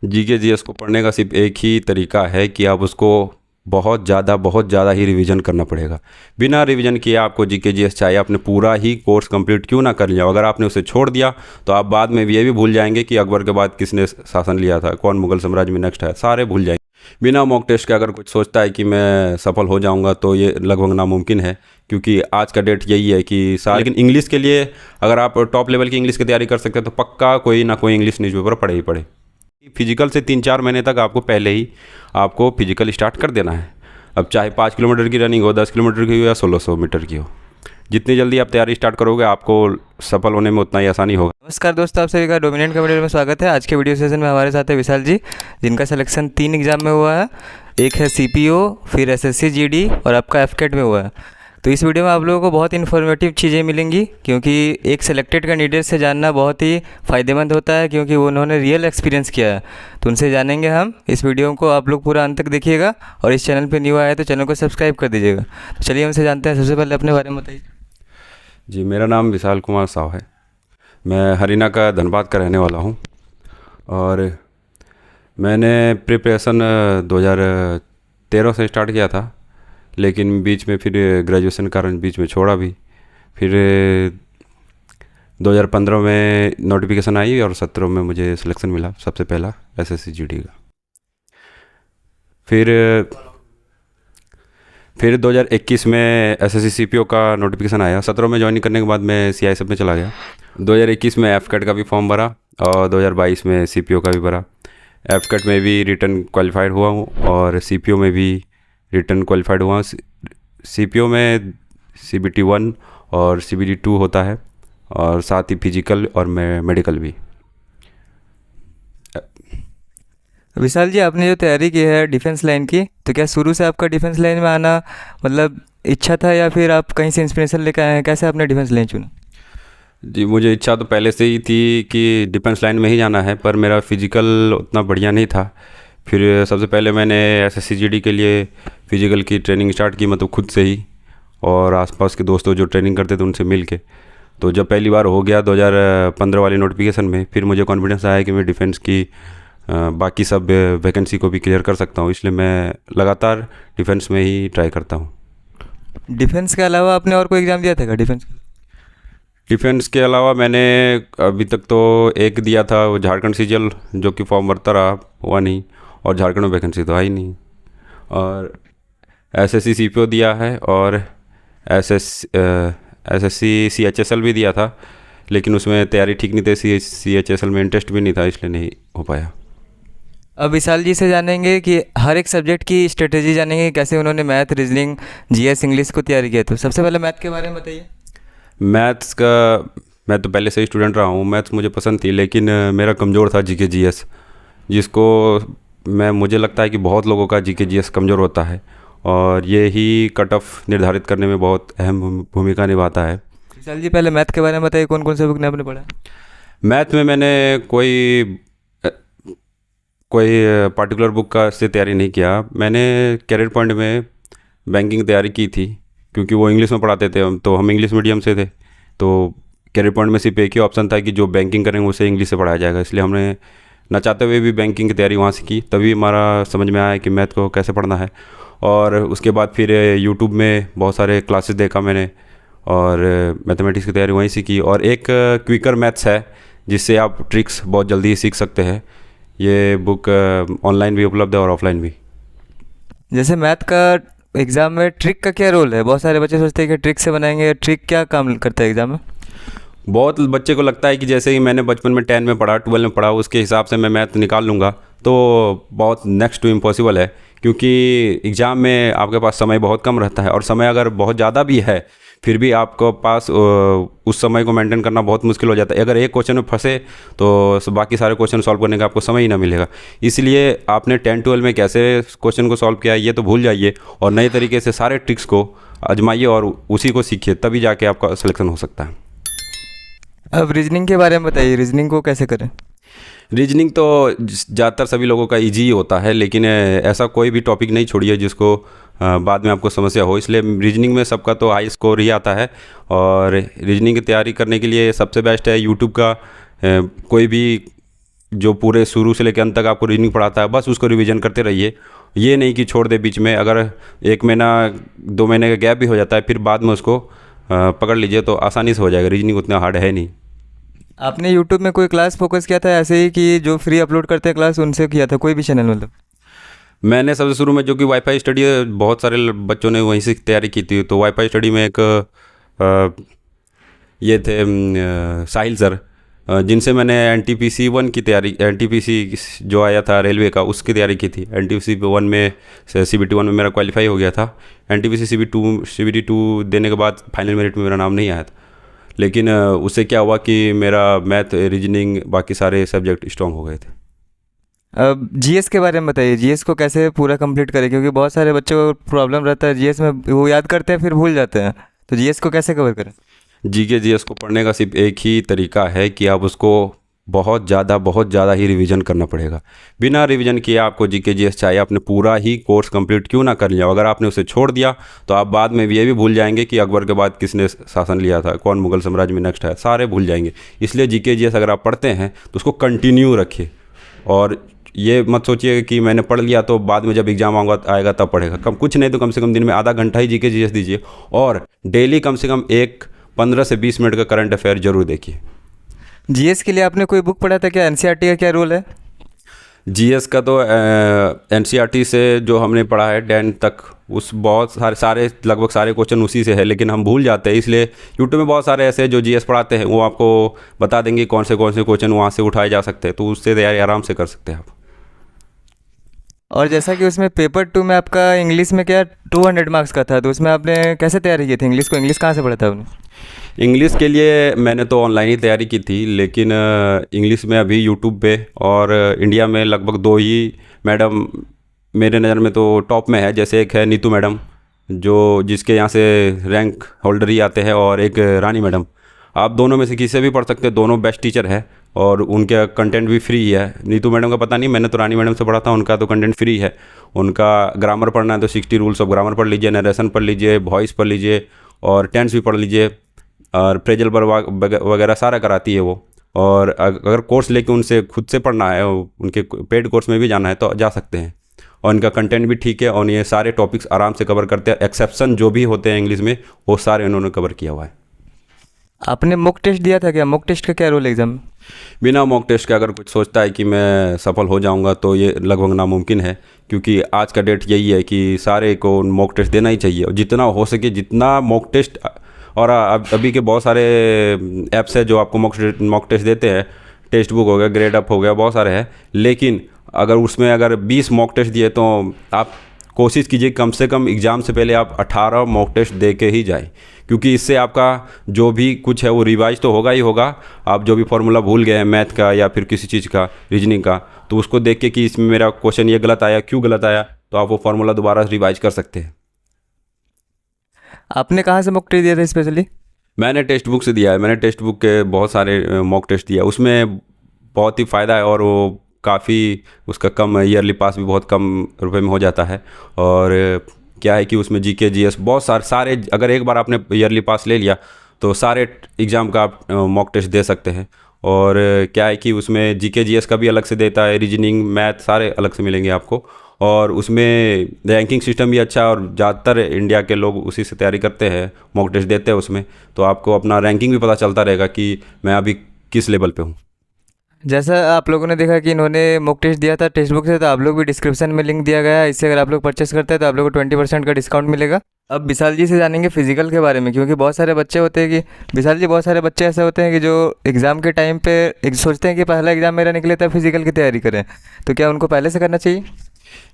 GK GS को पढ़ने का सिर्फ एक ही तरीका है कि आप उसको बहुत ज़्यादा ही रिवीजन करना पड़ेगा। बिना रिवीजन किए आपको जीके जीएस चाहे आपने पूरा ही कोर्स कंप्लीट क्यों ना कर लिया, अगर आपने उसे छोड़ दिया तो आप बाद में भी ये भी भूल जाएंगे कि अकबर के बाद किसने शासन लिया था, कौन मुगल साम्राज्य में नेक्स्ट है, सारे भूल जाएंगे। बिना मॉक टेस्ट के अगर कुछ सोचता है कि मैं सफल हो जाऊंगा तो ये लगभग नामुमकिन है, क्योंकि आज का डेट यही है कि सारे। लेकिन इंग्लिश के लिए अगर आप टॉप लेवल की इंग्लिश की तैयारी कर सकते हैं तो पक्का कोई ना कोई इंग्लिश न्यूज़पेपर पढ़े ही पढ़े। फिजिकल से 3-4 महीने तक आपको पहले ही आपको फिजिकल स्टार्ट कर देना है। अब चाहे 5 किलोमीटर की रनिंग हो, 10 किलोमीटर की हो या 1600 मीटर की हो, जितनी जल्दी आप तैयारी स्टार्ट करोगे आपको सफल होने में उतना ही आसानी होगा। नमस्कार दोस्तों, आप सभी का डोमिनेंट का वीडियो में स्वागत है। आज के वीडियो सेशन में हमारे साथ है विशाल जी, जिनका सिलेक्शन 3 एग्जाम में हुआ है। एक है सीपीओ, फिर एसएससी जीडी और आपका एफकेट में हुआ है। तो इस वीडियो में आप लोगों को बहुत इन्फॉर्मेटिव चीज़ें मिलेंगी, क्योंकि एक सेलेक्टेड कैंडिडेट से जानना बहुत ही फ़ायदेमंद होता है, क्योंकि उन्होंने रियल एक्सपीरियंस किया है। तो उनसे जानेंगे हम। इस वीडियो को आप लोग पूरा अंत तक देखिएगा और इस चैनल पर न्यू आया है तो चैनल को सब्सक्राइब कर दीजिएगा। तो चलिए हमसे जानते हैं। सबसे पहले अपने बारे में बताइए। जी, मेरा नाम विशाल कुमार साव है। मैं हरियाणा का धनबाद का रहने वाला हूँ और मैंने प्रिपरेशन 2013 से स्टार्ट किया था, लेकिन बीच में फिर ग्रेजुएशन कारण बीच में छोड़ा भी। फिर 2015 में नोटिफिकेशन आई और 17 में मुझे सिलेक्शन मिला, सबसे पहला एसएससी जीडी का। फिर 2021 में एसएससी सीपीओ का नोटिफिकेशन आया। 17 में ज्वाइन करने के बाद मैं सीआईएसएफ में चला गया। 2021 में एफकेट का भी फॉर्म भरा और 2022 में सीपीओ का भी भरा। एफकेट में भी रिटर्न क्वालिफाइड हुआ हूँ और सीपीओ में भी रिटर्न क्वालिफाइड हुआ। सीपीओ में सीबीटी 1 और सीबीटी 2 होता है और साथ ही फिजिकल और मेडिकल भी। विशाल जी, आपने जो तैयारी की है डिफेंस लाइन की, तो क्या शुरू से आपका डिफेंस लाइन में आना मतलब इच्छा था, या फिर आप कहीं से इंस्पिरेशन लेकर आए हैं? कैसे आपने डिफेंस लाइन चुना? जी, मुझे इच्छा तो पहले से ही थी कि डिफेंस लाइन में ही जाना है, पर मेरा फिजिकल उतना बढ़िया नहीं था। फिर सबसे पहले मैंने एसएससी जीडी के लिए फिजिकल की ट्रेनिंग स्टार्ट की, मतलब खुद से ही और आसपास के दोस्तों जो ट्रेनिंग करते थे उनसे मिल के। तो जब पहली बार हो गया 2015 वाली नोटिफिकेशन में, फिर मुझे कॉन्फिडेंस आया कि मैं डिफेंस की बाकी सब वैकेंसी को भी क्लियर कर सकता हूँ, इसलिए मैं लगातार डिफेंस में ही ट्राई करता हूँ। डिफेंस के अलावा आपने और कोई एग्ज़ाम दिया था क्या डिफेंस? डिफेंस के अलावा मैंने अभी तक तो एक दिया था, वो झारखंड सीजीएल, जो कि फॉर्म भरता रहा, हुआ नहीं, और झारखंड में वैकेंसी तो आई नहीं। और एसएससी सीपीओ दिया है और एसएससी सीएचएसएल भी दिया था, लेकिन उसमें तैयारी ठीक नहीं थी, सीएचएसएल में इंटरेस्ट भी नहीं था, इसलिए नहीं हो पाया। अब विशाल जी से जानेंगे कि हर एक सब्जेक्ट की स्ट्रेटेजी जानेंगे, कैसे उन्होंने मैथ, रीजनिंग, जीएस, इंग्लिश को तैयारी किया। तो सबसे पहले मैथ के बारे में बताइए। मैथ्स का मैं तो पहले से ही स्टूडेंट रहा हूँ, मैथ्स मुझे पसंद थी, लेकिन मेरा कमज़ोर था जीके जीएस, जिसको मुझे लगता है कि बहुत लोगों का जीके जीएस कमज़ोर होता है और ये ही कट ऑफ निर्धारित करने में बहुत अहम भूमिका निभाता है। विशाल जी, पहले मैथ के बारे में बताइए, कौन कौन से बुक ने आपने पढ़ा? मैथ में मैंने कोई पार्टिकुलर बुक का से तैयारी नहीं किया। मैंने कैरियर पॉइंट में बैंकिंग तैयारी की थी, क्योंकि वो इंग्लिश में पढ़ाते थे, तो हम इंग्लिश मीडियम से थे, तो कैरियर पॉइंट में सिर्फ एक ही ऑप्शन था कि जो बैंकिंग करेंगे उसे इंग्लिश से पढ़ाया जाएगा, इसलिए हमने ना चाहते हुए भी बैंकिंग की तैयारी वहाँ से की। तभी हमारा समझ में आया कि मैथ को कैसे पढ़ना है। और उसके बाद फिर यूट्यूब में बहुत सारे क्लासेस देखा मैंने और मैथमेटिक्स की तैयारी वहीं से की। और एक क्विकर मैथ्स है जिससे आप ट्रिक्स बहुत जल्दी सीख सकते हैं। ये बुक ऑनलाइन भी उपलब्ध है और ऑफलाइन भी। जैसे मैथ का एग्ज़ाम में ट्रिक का क्या रोल है? बहुत सारे बच्चे सोचते हैं कि ट्रिक से बनाएंगे, ट्रिक क्या काम करता है एग्ज़ाम में? बहुत बच्चे को लगता है कि जैसे ही मैंने बचपन में 10 में पढ़ा, 12 में पढ़ा, उसके हिसाब से मैं मैथ निकाल लूँगा, तो बहुत नेक्स्ट टू इम्पॉसिबल है, क्योंकि एग्ज़ाम में आपके पास समय बहुत कम रहता है और समय अगर बहुत ज़्यादा भी है फिर भी आपको पास उस समय को मेंटेन करना बहुत मुश्किल हो जाता है। अगर एक क्वेश्चन में फंसे तो बाकी सारे क्वेश्चन सॉल्व करने का आपको समय ही ना मिलेगा। इसलिए आपने 10-12 में कैसे क्वेश्चन को सॉल्व किया ये तो भूल जाइए और नए तरीके से सारे ट्रिक्स को आजमाइए और उसी को सीखिए, तभी जाके आपका सिलेक्शन हो सकता है। अब रीजनिंग के बारे में बताइए, रीजनिंग को कैसे करें? रीजनिंग तो ज़्यादातर सभी लोगों का इजी ही होता है, लेकिन ऐसा कोई भी टॉपिक नहीं छोड़िए जिसको बाद में आपको समस्या हो, इसलिए रीजनिंग में सबका तो हाई स्कोर ही आता है। और रीजनिंग की तैयारी करने के लिए सबसे बेस्ट है यूट्यूब का कोई भी जो पूरे शुरू से लेकर अंत तक आपको रीजनिंग पढ़ाता है, बस उसको रिवीजन करते रहिए। ये नहीं कि छोड़ दे बीच में, अगर 1 महीना 2 महीने का गैप भी हो जाता है फिर बाद में उसको पकड़ लीजिए तो आसानी से हो जाएगा। रीजनिंग उतना हार्ड है नहीं। आपने यूट्यूब में कोई क्लास फोकस किया था ऐसे ही कि जो फ्री अपलोड करते हैं क्लास उनसे किया था, कोई भी चैनल मतलब? मैंने सबसे शुरू में जो कि वाईफाई स्टडी है, बहुत सारे बच्चों ने वहीं से तैयारी की थी, तो वाईफाई स्टडी में एक ये थे साहिल सर, जिनसे मैंने NTPC 1 की तैयारी, NTPC जो आया था रेलवे का, उसकी तैयारी की थी। NTPC 1 में CBT 1 में मेरा क्वालिफाई हो गया था। NTPC CBT 2 देने के बाद फाइनल मेरिट में मेरा नाम नहीं आया था, लेकिन उससे क्या हुआ कि मेरा मैथ, रीजनिंग, बाकी सारे सब्जेक्ट स्ट्रॉन्ग हो गए थे। अब जीएस के बारे में बताइए, जीएस को कैसे पूरा कंप्लीट करें, क्योंकि बहुत सारे बच्चों को प्रॉब्लम रहता है जीएस में, वो याद करते हैं फिर भूल जाते हैं, तो जीएस को कैसे कवर करें? जीके जीएस को पढ़ने का सिर्फ एक ही तरीका है कि आप उसको बहुत ज़्यादा ही रिवीजन करना पड़ेगा। बिना रिवीजन किए आपको जीके जीएस चाहे आपने पूरा ही कोर्स कंप्लीट क्यों ना कर लिया, अगर आपने उसे छोड़ दिया तो आप बाद में ये भी भूल जाएंगे कि अकबर के बाद किसने शासन लिया था, कौन मुगल साम्राज्य में नेक्स्ट है, सारे भूल जाएंगे। इसलिए जीके जीएस अगर आप पढ़ते हैं तो उसको कंटिन्यू रखिए, और ये मत सोचिए कि मैंने पढ़ लिया तो बाद में जब एग्जाम आएगा तब पढ़ेगा। कुछ नहीं तो कम से कम दिन में आधा घंटा ही जीके जीएस दीजिए, और डेली कम से कम 15 से 20 मिनट का करंट अफेयर जरूर देखिए। जीएस के लिए आपने कोई बुक पढ़ा था क्या? एनसीईआरटी का क्या रोल है? जीएस का तो एनसीईआरटी से जो हमने पढ़ा है 10 तक, उस बहुत सारे लगभग सारे क्वेश्चन उसी से है, लेकिन हम भूल जाते हैं। इसलिए यूट्यूब में बहुत सारे ऐसे जो जीएस पढ़ाते हैं वो आपको बता देंगे कौन से क्वेश्चन वहाँ से उठाए जा सकते हैं, तो उससे तैयारी आराम से कर सकते हैं आप। और जैसा कि उसमें पेपर 2 में आपका इंग्लिश में क्या 200 मार्क्स का था, तो उसमें आपने कैसे तैयारी की थी इंग्लिश को? इंग्लिश कहाँ से पढ़ा था आपने? इंग्लिश के लिए मैंने तो ऑनलाइन ही तैयारी की थी, लेकिन इंग्लिश में अभी यूट्यूब पे और इंडिया में लगभग 2 ही मैडम मेरे नज़र में तो टॉप में है। जैसे एक है नीतू मैडम, जो जिसके यहाँ से रैंक होल्डर ही आते हैं, और एक रानी मैडम। आप दोनों में से किसी से भी पढ़ सकते हैं, दोनों बेस्ट टीचर है और उनका कंटेंट भी फ्री है। नीतू मैडम का पता नहीं, मैंने तो रानी मैडम से पढ़ा था, उनका तो कंटेंट फ्री है। उनका ग्रामर पढ़ना है तो 60 रूल्स ऑफ ग्रामर पढ़ लीजिए, नरेशन पढ़ लीजिए, वॉइस पढ़ लीजिए, और टेंस भी पढ़ लीजिए, और फ्रेजल वगैरह सारा कराती है वो। और अगर कोर्स लेके उनसे खुद से पढ़ना है, उनके पेड कोर्स में भी जाना है तो जा सकते हैं। और इनका कंटेंट भी ठीक है, और ये सारे टॉपिक्स आराम से कवर करते हैं। एक्सेप्शन जो भी होते हैं इंग्लिश में वो सारे उन्होंने कवर किया हुआ है। आपने मॉक टेस्ट दिया था क्या? मॉक टेस्ट का क्या रोल है एग्जाम में? बिना मॉक टेस्ट के अगर कुछ सोचता है कि मैं सफल हो जाऊंगा तो ये लगभग नामुमकिन है, क्योंकि आज का डेट यही है कि सारे को मॉक टेस्ट देना ही चाहिए, और जितना हो सके जितना मॉक टेस्ट। और अभी के बहुत सारे ऐप्स है जो आपको मॉक टेस्ट देते हैं, टेक्स्ट बुक हो गया, ग्रेड अप हो गया, बहुत सारे हैं। लेकिन अगर उसमें अगर 20 मॉक टेस्ट दिए तो आप कोशिश कीजिए कम से कम एग्ज़ाम से पहले आप 18 मॉक टेस्ट दे के ही जाएं, क्योंकि इससे आपका जो भी कुछ है वो रिवाइज तो होगा ही होगा। आप जो भी फार्मूला भूल गए हैं मैथ का या फिर किसी चीज़ का, रीजनिंग का, तो उसको देख के कि इसमें मेरा क्वेश्चन ये गलत आया, क्यों गलत आया, तो आप वो फार्मूला दोबारा रिवाइज कर सकते हैं। आपने कहाँ से मॉक टेस्ट दिया था स्पेशली? मैंने टेक्स्ट बुक से दिया है। मैंने टेक्स्ट बुक के बहुत सारे मॉक टेस्ट दिया, उसमें बहुत ही फ़ायदा है, और वो काफ़ी उसका कम ईयरली पास भी बहुत कम रुपए में हो जाता है। और क्या है कि उसमें जीके जीएस बहुत सारे अगर एक बार आपने ईयरली पास ले लिया तो सारे एग्ज़ाम का आप मॉक टेस्ट दे सकते हैं। और क्या है कि उसमें जीके जीएस का भी अलग से देता है, रीजनिंग, मैथ सारे अलग से मिलेंगे आपको। और उसमें रैंकिंग सिस्टम भी अच्छा है, और ज़्यादातर इंडिया के लोग उसी से तैयारी करते हैं, मॉक टेस्ट देते हैं उसमें, तो आपको अपना रैंकिंग भी पता चलता रहेगा कि मैं अभी किस लेवल पे हूँ। जैसा आप लोगों ने देखा कि इन्होंने मॉक टेस्ट दिया था टेक्स्ट बुक से, तो आप लोग भी डिस्क्रिप्शन में लिंक दिया गया है, इससे अगर आप लोग परचेस करते हैं तो आप लोग को 20% का डिस्काउंट मिलेगा। अब विशाल जी से जानेंगे फिजिकल के बारे में, क्योंकि बहुत सारे बच्चे होते हैं कि विशाल जी, बहुत सारे बच्चे ऐसे होते हैं कि जो एग्ज़ाम के टाइम पे सोचते हैं कि पहला एग्ज़ाम मेरा निकले तब फिजिकल की तैयारी करें, तो क्या उनको पहले से करना चाहिए?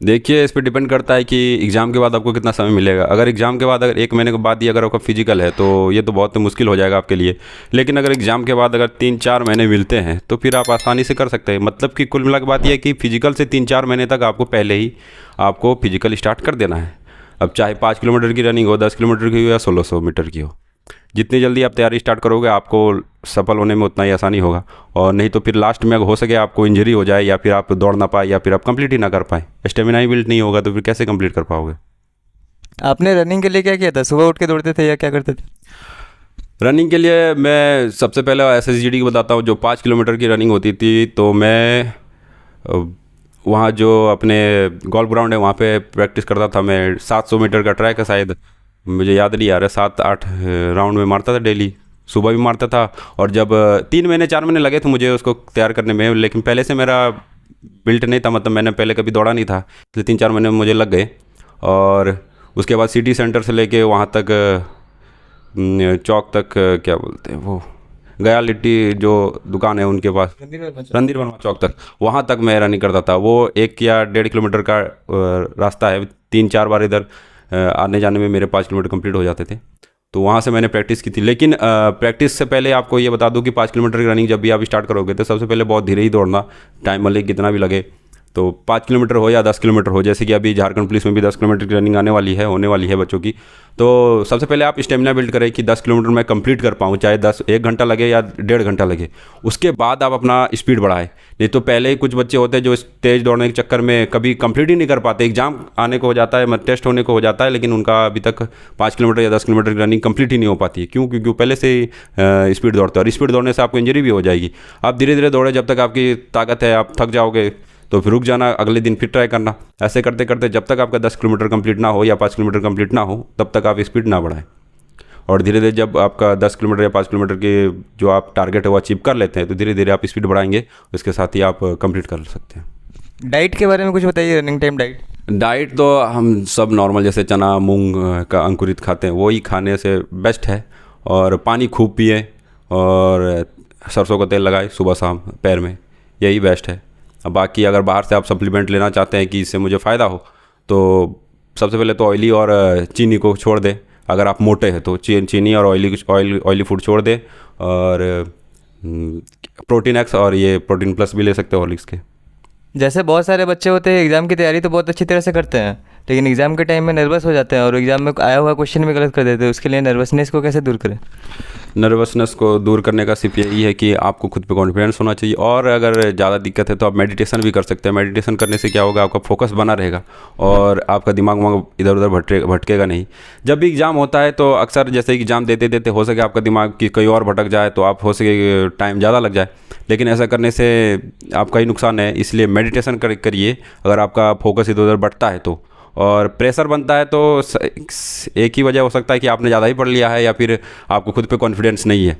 देखिए, इस पर डिपेंड करता है कि एग्ज़ाम के बाद आपको कितना समय मिलेगा। अगर एग्ज़ाम के बाद अगर 1 महीने के बाद ही अगर आपका फिजिकल है तो ये तो बहुत मुश्किल हो जाएगा आपके लिए। लेकिन अगर एग्ज़ाम के बाद अगर 3-4 महीने मिलते हैं तो फिर आप आसानी से कर सकते हैं। मतलब कि कुल मिला के बात यह है कि फिजिकल से 3-4 महीने तक आपको पहले ही आपको फिजिकल स्टार्ट कर देना है। अब चाहे 5 किलोमीटर की रनिंग हो, 10 किलोमीटर की हो या 1600 मीटर की हो, जितनी जल्दी आप तैयारी स्टार्ट करोगे आपको सफल होने में उतना ही आसानी होगा। और नहीं तो फिर लास्ट में अगर हो सके आपको इंजरी हो जाए, या फिर आप दौड़ ना पाए, या फिर आप कंप्लीट ही ना कर पाए, स्टेमिना ही बिल्ड नहीं होगा, तो फिर कैसे कंप्लीट कर पाओगे। आपने रनिंग के लिए क्या किया था? सुबह उठ के दौड़ते थे या क्या करते थे? रनिंग के लिए मैं सबसे पहले SSGD की बताता हूँ। जो 5 किलोमीटर की रनिंग होती थी तो मैं वहाँ जो अपने गोल्फ ग्राउंड है वहाँ पे प्रैक्टिस करता था। मैं 700 मीटर का ट्रैक है, शायद मुझे याद नहीं आ रहा, 7-8 राउंड में मारता था डेली, सुबह भी मारता था। और जब 3 महीने 4 महीने लगे थे मुझे उसको तैयार करने में, लेकिन पहले से मेरा बिल्ट नहीं था, मतलब मैंने पहले कभी दौड़ा नहीं था, इसलिए 3-4 महीने में मुझे लग गए। और उसके बाद सिटी सेंटर से लेके वहाँ तक चौक तक, क्या बोलते हैं वो, गया लिट्टी जो दुकान है उनके पास, रणधीर वर्मा चौक तक, वहाँ तक मैं रनिंग करता था। वो 1 या 1.5 किलोमीटर का रास्ता है, 3-4 बार इधर आने जाने में मेरे 5 किलोमीटर कंप्लीट हो जाते थे। तो वहाँ से मैंने प्रैक्टिस की थी। लेकिन प्रैक्टिस से पहले आपको ये बता दूं कि 5 किलोमीटर की रनिंग जब भी आप स्टार्ट करोगे तो सबसे पहले बहुत धीरे ही दौड़ना, टाइम भले कितना भी लगे। तो 5 किलोमीटर हो या 10 किलोमीटर हो, जैसे कि अभी झारखंड पुलिस में भी 10 किलोमीटर की रनिंग होने वाली है बच्चों की। तो सबसे पहले आप स्टेमिना बिल्ड करें कि 10 किलोमीटर मैं कंप्लीट कर पाऊँ, चाहे 1 घंटा लगे या 1.5 घंटा लगे। उसके बाद आप अपना स्पीड बढ़ाएं। नहीं तो पहले ही कुछ बच्चे होते हैं जो इस तेज़ दौड़ने के चक्कर में कभी कंप्लीट ही नहीं कर पाते। एग्जाम आने को हो जाता है, टेस्ट होने को हो जाता है, लेकिन उनका अभी तक 5 किलोमीटर या 10 किलोमीटर की रनिंग कंप्लीट ही नहीं हो पाती है। क्यों? क्योंकि पहले से ही स्पीड दौड़ते हैं, और स्पीड दौड़ने से आपको इंजरी भी हो जाएगी। आप धीरे धीरे दौड़े, जब तक आपकी ताकत है, आप थक जाओगे तो फिर रुक जाना, अगले दिन फिर ट्राई करना। ऐसे करते करते जब तक आपका 10 किलोमीटर कंप्लीट ना हो या 5 किलोमीटर कंप्लीट ना हो, तब तक आप स्पीड ना बढ़ाएं। और धीरे धीरे जब आपका 10 किलोमीटर या 5 किलोमीटर के जो आप टारगेट है वो अचीव कर लेते हैं, तो धीरे धीरे आप स्पीड बढ़ाएंगे, उसके साथ ही आप कंप्लीट कर सकते हैं। डाइट के बारे में कुछ बताइए, रनिंग टाइम डाइट। डाइट तो हम सब नॉर्मल जैसे चना मूंग का अंकुरित खाते हैं, वही खाने से बेस्ट है। और पानी खूब पिए और सरसों का तेल लगाए सुबह शाम पैर में, यही बेस्ट है। अब बाकी अगर बाहर से आप सप्लीमेंट लेना चाहते हैं कि इससे मुझे फ़ायदा हो, तो सबसे पहले तो ऑयली और चीनी को छोड़ दें। अगर आप मोटे हैं तो चीनी और ऑयली फूड छोड़ दें। और प्रोटीन एक्स और ये प्रोटीन प्लस भी ले सकते हो हॉर्लिक्स के। जैसे बहुत सारे बच्चे होते हैं एग्ज़ाम की तैयारी तो बहुत अच्छी तरह से करते हैं, लेकिन एग्ज़ाम के टाइम में नर्वस हो जाते हैं और एग्ज़ाम में आया हुआ क्वेश्चन भी गलत कर देते हैं। उसके लिए नर्वसनेस को कैसे दूर करें? नर्वसनेस को दूर करने का सिर्फ यही है कि आपको खुद पे कॉन्फिडेंस होना चाहिए। और अगर ज़्यादा दिक्कत है तो आप मेडिटेशन भी कर सकते हैं। मेडिटेशन करने से क्या होगा, आपका फोकस बना रहेगा और आपका दिमाग इधर उधर भटकेगा नहीं। जब भी एग्ज़ाम होता है तो अक्सर जैसे एग्ज़ाम देते देते हो सके आपका दिमाग की कहीं और भटक जाए, तो आप हो सके टाइम ज़्यादा लग जाए, लेकिन ऐसा करने से आपका ही नुकसान है। इसलिए मेडिटेशन करिए अगर आपका फोकस इधर उधर भटकता है तो। और प्रेशर बनता है तो एक ही वजह हो सकता है कि आपने ज़्यादा ही पढ़ लिया है या फिर आपको खुद पे कॉन्फिडेंस नहीं है।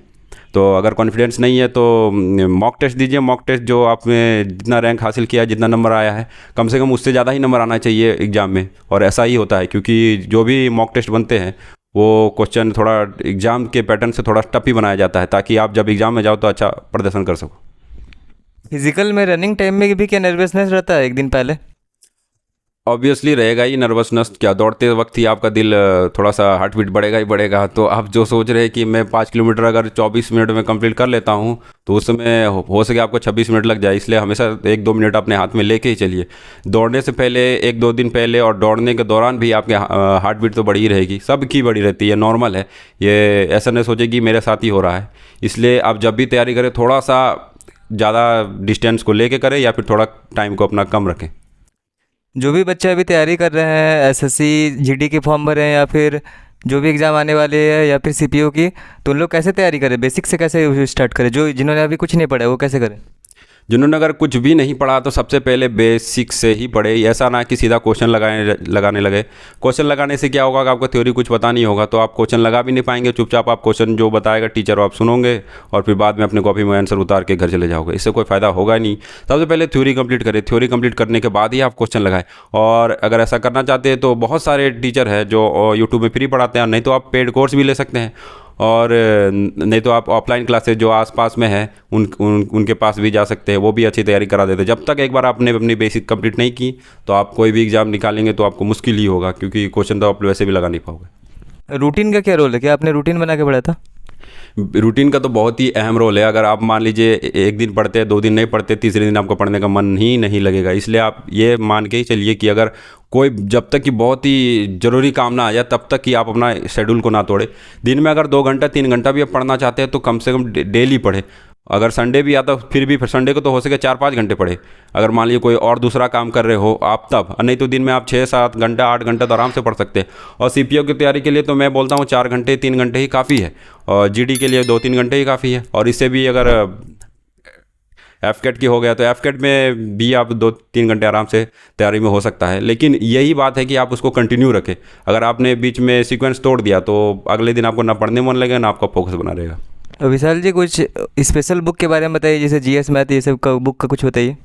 तो अगर कॉन्फिडेंस नहीं है तो मॉक टेस्ट दीजिए। मॉक टेस्ट जो आपने जितना रैंक हासिल किया है, जितना नंबर आया है, कम से कम उससे ज़्यादा ही नंबर आना चाहिए एग्ज़ाम में। और ऐसा ही होता है क्योंकि जो भी मॉक टेस्ट बनते हैं वो क्वेश्चन थोड़ा एग्ज़ाम के पैटर्न से थोड़ा टफ ही बनाया जाता है, ताकि आप जब एग्ज़ाम में जाओ तो अच्छा प्रदर्शन कर सको। फिजिकल में रनिंग टाइम में भी क्या नर्वसनेस रहता है एक दिन पहले? ऑब्वियसली रहेगा ही नर्वसनेस। क्या दौड़ते वक्त ही आपका दिल थोड़ा सा हार्ट बीट बढ़ेगा ही बढ़ेगा। तो आप जो सोच रहे हैं कि मैं 5 किलोमीटर अगर 24 मिनट में कंप्लीट कर लेता हूं, तो उस समय हो सके आपको 26 मिनट लग जाए। इसलिए हमेशा 1-2 मिनट अपने हाथ में लेके ही चलिए। दौड़ने से पहले 1-2 दिन पहले और दौड़ने के दौरान भी आपके हार्ट बीट तो बढ़ी ही रहेगी, सबकी बढ़ी रहती है, नॉर्मल है ये। ऐसा नहीं सोचे कि मेरे साथ ही हो रहा है। इसलिए आप जब भी तैयारी करें थोड़ा सा ज़्यादा डिस्टेंस को लेके करें या फिर थोड़ा टाइम को अपना कम रखें। जो भी बच्चे अभी तैयारी कर रहे हैं, एसएससी जीडी के फॉर्म भरे हैं या फिर जो भी एग्ज़ाम आने वाले हैं या फिर सीपीओ की, तो उन लोग कैसे तैयारी करें? बेसिक से कैसे स्टार्ट करें? जिन्होंने अभी कुछ नहीं पढ़ा है वो कैसे करें? जिन्होंने अगर कुछ भी नहीं पढ़ा तो सबसे पहले बेसिक से ही पढ़े। ऐसा ना कि सीधा क्वेश्चन लगाने लगे। क्वेश्चन लगाने से क्या होगा कि आपको थ्योरी कुछ पता नहीं होगा, तो आप क्वेश्चन लगा भी नहीं पाएंगे। चुपचाप आप क्वेश्चन जो बताएगा टीचर आप सुनोगे और फिर बाद में अपने कॉपी में आंसर उतार के घर चले जाओगे। इससे कोई फ़ायदा होगा नहीं। सबसे पहले थ्योरी कंप्लीट करें। थ्योरी कंप्लीट करने के बाद ही आप क्वेश्चन लगाएं। और अगर ऐसा करना चाहते हैं तो बहुत सारे टीचर हैं जो यूट्यूब में फ्री पढ़ाते हैं, नहीं तो आप पेड कोर्स भी ले सकते हैं। और नहीं तो आप ऑफलाइन क्लासेज जो आसपास में है उनके पास भी जा सकते हैं, वो भी अच्छी तैयारी करा देते हैं। जब तक एक बार आपने अपनी बेसिक कंप्लीट नहीं की तो आप कोई भी एग्ज़ाम निकालेंगे तो आपको मुश्किल ही होगा, क्योंकि क्वेश्चन तो आप वैसे भी लगा नहीं पाओगे। रूटीन का क्या रोल है? क्या आपने रूटीन बना के पढ़ा था? रूटीन का तो बहुत ही अहम रोल है। अगर आप मान लीजिए एक दिन पढ़ते हैं, 2 दिन नहीं पढ़ते, तीसरे दिन आपको पढ़ने का मन ही नहीं लगेगा। इसलिए आप ये मान के ही चलिए कि अगर कोई जब तक कि बहुत ही ज़रूरी काम ना आ जाए तब तक कि आप अपना शेड्यूल को ना तोड़े। दिन में अगर 2 घंटा 3 घंटा भी आप पढ़ना चाहते हैं तो कम से कम डेली पढ़े। अगर संडे भी आता फिर भी संडे को तो हो सके 4-5 घंटे पढ़े। अगर मान लीजिए कोई और दूसरा काम कर रहे हो आप तब, और नहीं तो दिन में आप 6-7 घंटा 8 घंटा तो आराम से पढ़ सकते हैं। और सीपीओ की तैयारी के लिए तो मैं बोलता हूँ 4 घंटे 3 घंटे ही काफ़ी है, और जीडी के लिए 2-3 घंटे ही काफ़ी है। और इससे भी अगर एफकेट की हो गया तो एफकेट में भी आप 2-3 घंटे आराम से तैयारी में हो सकता है। लेकिन यही बात है कि आप उसको कंटिन्यू रखें। अगर आपने बीच में सीक्वेंस तोड़ दिया तो अगले दिन आपको ना पढ़ने मन लगेगा ना आपका फोकस बना रहेगा। विशाल जी कुछ स्पेशल बुक के बारे में बताइए, जैसे जीएस मैथ ये सब का बुक का कुछ बताइए।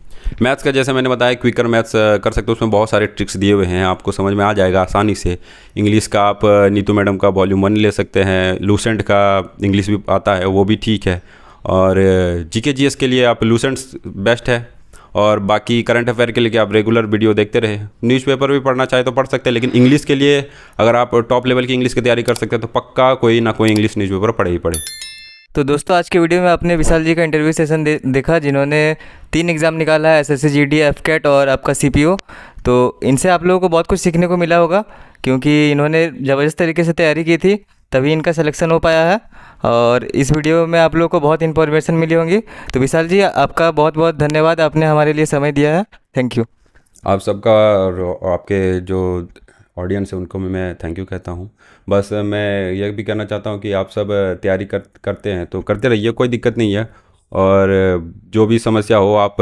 मैथ्स का जैसे मैंने बताया क्विकर मैथ्स कर सकते हो, उसमें बहुत सारे ट्रिक्स दिए हुए हैं, आपको समझ में आ जाएगा आसानी से। इंग्लिश का आप नीतू मैडम का वॉल्यूम 1 ले सकते हैं, लूसेंट का इंग्लिश भी आता है वो भी ठीक है। और जीके जीएस के लिए आप लूसेंट बेस्ट है। और बाकी करंट अफेयर के लिए आप रेगुलर वीडियो देखते रहे। न्यूज़पेपर भी पढ़ना चाहे तो पढ़ सकते हैं, लेकिन इंग्लिश के लिए अगर आप टॉप लेवल की इंग्लिश की तैयारी कर सकते हैं तो पक्का कोई ना कोई इंग्लिश न्यूज़पेपर पढ़े ही पढ़े। तो दोस्तों आज के वीडियो में आपने विशाल जी का इंटरव्यू सेशन देखा, जिन्होंने 3 एग्ज़ाम निकाला है, एसएससी जीडी, एफकेट और आपका सीपीओ। तो इनसे आप लोगों को बहुत कुछ सीखने को मिला होगा, क्योंकि इन्होंने ज़बरदस्त तरीके से तैयारी की थी, तभी इनका सिलेक्शन हो पाया है। और इस वीडियो में आप लोगों को बहुत इन्फॉर्मेशन मिली होंगी। तो विशाल जी आपका बहुत बहुत धन्यवाद, आपने हमारे लिए समय दिया है। Thank you. आप सबका और आपके जो ऑडियंस है उनको भी मैं थैंक यू कहता हूँ। बस मैं ये भी कहना चाहता हूँ कि आप सब तैयारी करते हैं तो करते रहिए, कोई दिक्कत नहीं है। और जो भी समस्या हो आप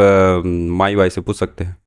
माई भाई से पूछ सकते हैं।